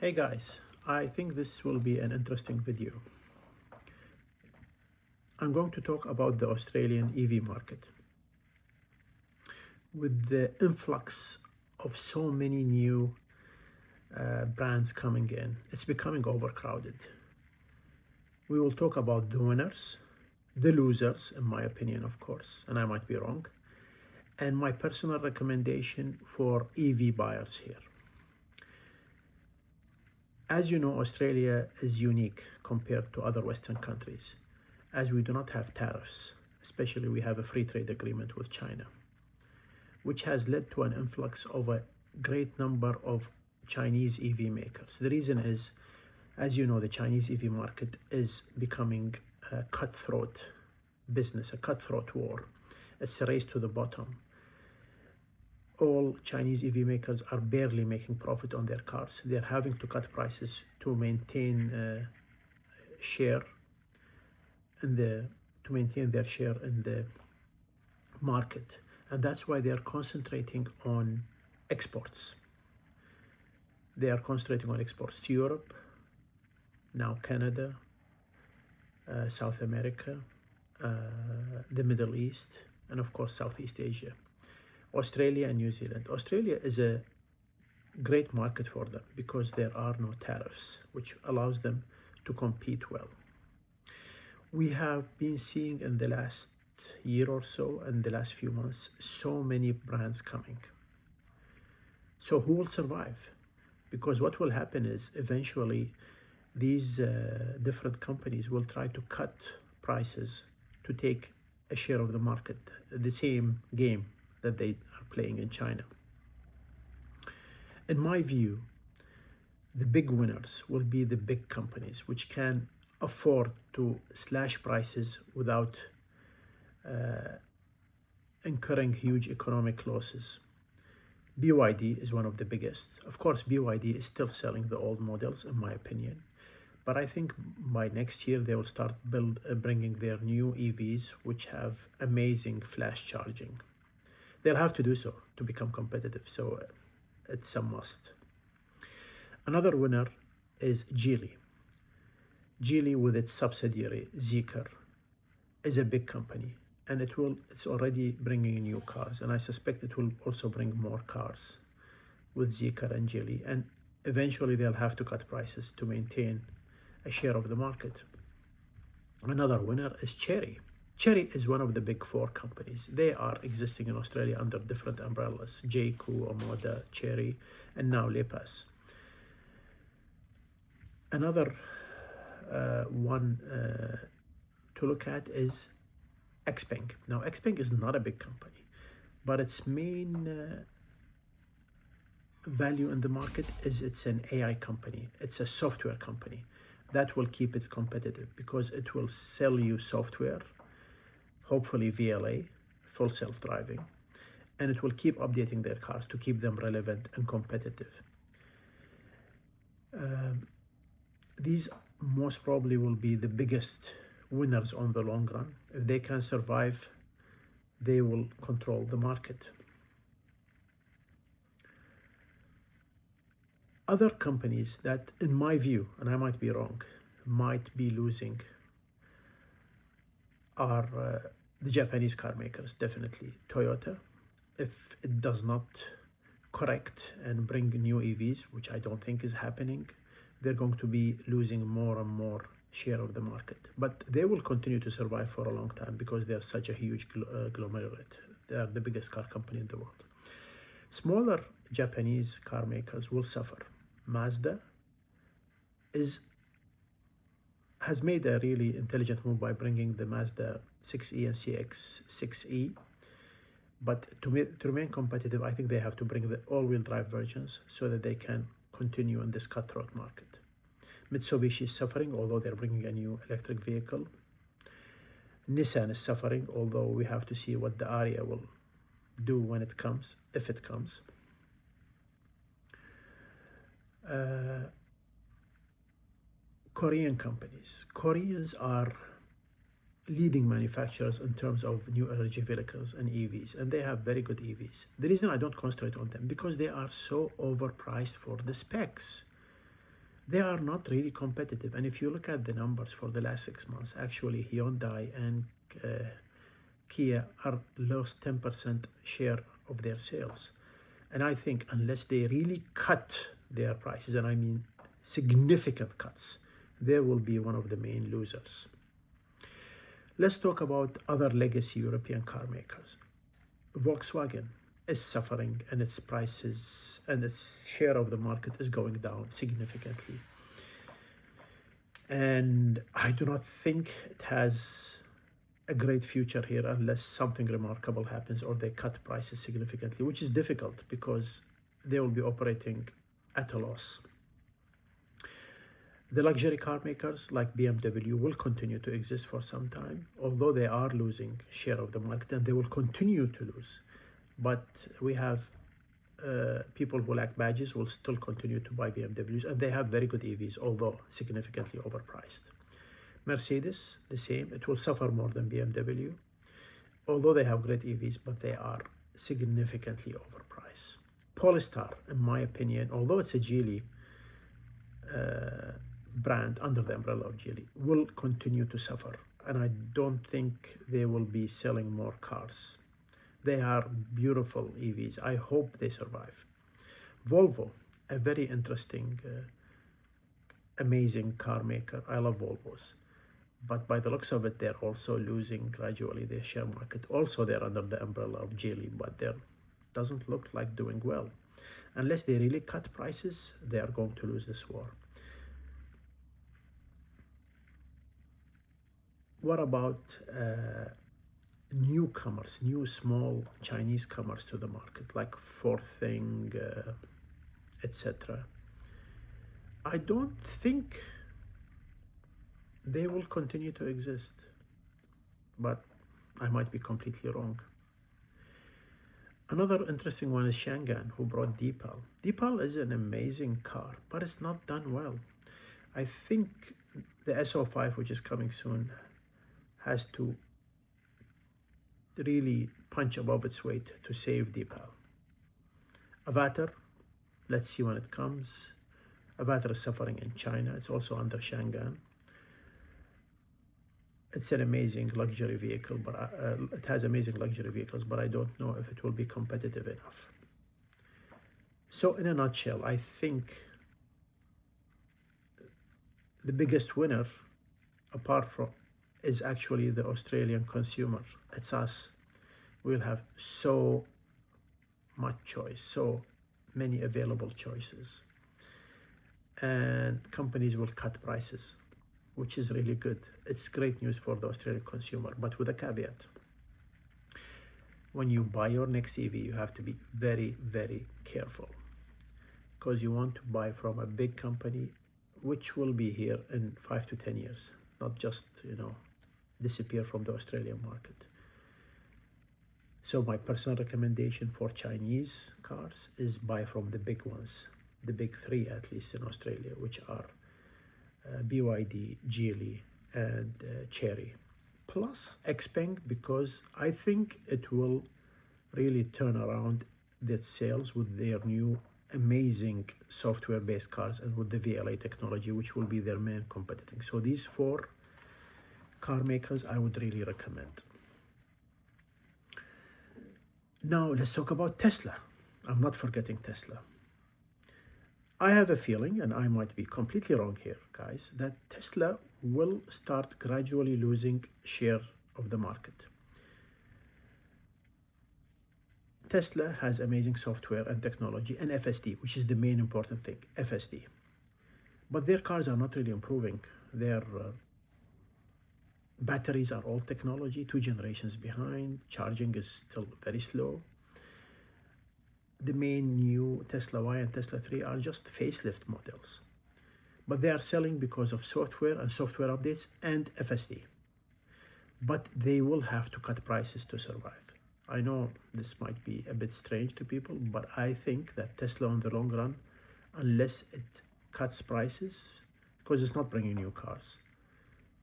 Hey guys, I think this will be an interesting video. I'm going to talk about the Australian EV market. With the influx of so many new brands coming in, it's becoming overcrowded. We will talk about the winners, the losers, in my opinion, of course, and I might be wrong, and my personal recommendation for EV buyers here. As you know, Australia is unique compared to other Western countries, as we do not have tariffs, especially we have a free trade agreement with China, which has led to an influx of a great number of Chinese EV makers. The reason is, as you know, the Chinese EV market is becoming a cutthroat business, a cutthroat war. It's a race to the bottom. All Chinese EV makers are barely making profit on their cars. They're having to cut prices to maintain share in their share in the market, and that's why they are concentrating on exports. They are concentrating on exports to Europe, now Canada, South America, the Middle East, and of course Southeast Asia. Australia and New Zealand. Australia is a great market for them because there are no tariffs, which allows them to compete well. We have been seeing in the last year or so, and the last few months, so many brands coming. So who will survive? Because what will happen is eventually these different companies will try to cut prices to take a share of the market, the same game that they are playing in China. In my view, the big winners will be the big companies, which can afford to slash prices without incurring huge economic losses. BYD is one of the biggest. Of course, BYD is still selling the old models, in my opinion. But I think by next year, they will start bringing their new EVs, which have amazing flash charging. They'll have to do so to become competitive, so it's a must. Another winner is Geely. Geely, with its subsidiary Zeekr, is a big company, and it's already bringing new cars, and I suspect it will also bring more cars with Zeekr and Geely, and eventually they'll have to cut prices to maintain a share of the market. Another winner is Chery. Chery is one of the big four companies. They are existing in Australia under different umbrellas: Jayco, Omoda, Chery, and now Lepas. Another one to look at is Xpeng. Now, Xpeng is not a big company, but its main value in the market is it's an AI company. It's a software company that will keep it competitive because it will sell you software, hopefully VLA, full self-driving, and it will keep updating their cars to keep them relevant and competitive. These most probably will be the biggest winners on the long run. If they can survive, they will control the market. Other companies that, in my view, and I might be wrong, might be losing are the Japanese car makers, definitely. Toyota, if it does not correct and bring new EVs, which I don't think is happening, they're going to be losing more and more share of the market. But they will continue to survive for a long time because they're such a huge conglomerate. They are the biggest car company in the world. Smaller Japanese car makers will suffer. Mazda has made a really intelligent move by bringing the Mazda 6e and CX-6e. But to remain competitive, I think they have to bring the all-wheel drive versions so that they can continue in this cutthroat market. Mitsubishi is suffering, although they're bringing a new electric vehicle. Nissan is suffering, although we have to see what the Ariya will do when it comes, if it comes. Korean companies. Koreans are leading manufacturers in terms of new energy vehicles and EVs, and they have very good EVs. The reason I don't concentrate on them because they are so overpriced for the specs. they are not really competitive. And if you look at the numbers for the last 6 months, actually Hyundai and Kia are lost 10% share of their sales. And I think unless they really cut their prices, and I mean significant cuts, they will be one of the main losers. Let's talk about other legacy European car makers. Volkswagen is suffering, and its prices and its share of the market is going down significantly. And I do not think it has a great future here unless something remarkable happens or they cut prices significantly, which is difficult because they will be operating at a loss. The luxury car makers like BMW will continue to exist for some time, although they are losing share of the market, and they will continue to lose. But we have people who lack badges will still continue to buy BMWs, and they have very good EVs, although significantly overpriced. Mercedes, the same. It will suffer more than BMW, although they have great EVs, but they are significantly overpriced. Polestar, in my opinion, although it's a Geely brand under the umbrella of Geely, will continue to suffer, and I don't think they will be selling more cars. They are beautiful EVs. I hope they survive. Volvo, a very interesting, amazing car maker. I love Volvos. But by the looks of it, they're also losing gradually their share market. Also, they're under the umbrella of Geely, but they doesn't look like doing well. Unless they really cut prices, they are going to lose this war. What about newcomers, new small Chinese comers to the market, like Forthing, etc.? I don't think they will continue to exist, but I might be completely wrong. Another interesting one is Shangan, who brought Deepal. Deepal is an amazing car, but it's not done well. I think the SO5, which is coming soon, has to really punch above its weight to save Deepal. Avatar, let's see when it comes. Avatar is suffering in China. It's also under Shangan. It's an amazing luxury vehicle, but it has amazing luxury vehicles, but I don't know if it will be competitive enough. So in a nutshell, I think the biggest winner, apart from, is actually the Australian consumer. It's us. We'll have so much choice, so many available choices. And companies will cut prices, which is really good. It's great news for the Australian consumer, but with a caveat. When you buy your next EV, you have to be very, very careful, because you want to buy from a big company which will be here in 5 to 10 years, not just, disappear from the Australian market. So my personal recommendation for Chinese cars is buy from the big ones, the big three at least in Australia, which are BYD, Geely, and Chery. Plus Xpeng, because I think it will really turn around their sales with their new amazing software-based cars and with the VLA technology, which will be their main competitor. So these four car makers I would really recommend. Now let's talk about Tesla. I'm not forgetting Tesla. I have a feeling, and I might be completely wrong here, guys, that Tesla will start gradually losing share of the market. Tesla has amazing software and technology and FSD, which is the main important thing, FSD. But their cars are not really improving. Their batteries are old technology, 2 generations behind. Charging is still very slow. The main new Tesla Y and Tesla 3 are just facelift models. But they are selling because of software and software updates and FSD. But they will have to cut prices to survive. I know this might be a bit strange to people, but I think that Tesla in the long run, unless it cuts prices, because it's not bringing new cars,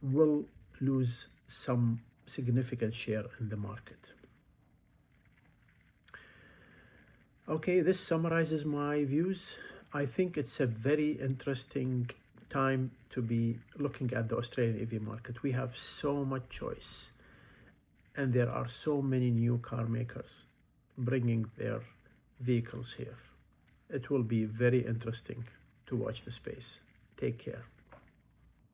will lose some significant share in the market. Okay, this summarizes my views. I think it's a very interesting time to be looking at the Australian EV market. We have so much choice, and there are so many new car makers bringing their vehicles here. It will be very interesting to watch the space. Take care.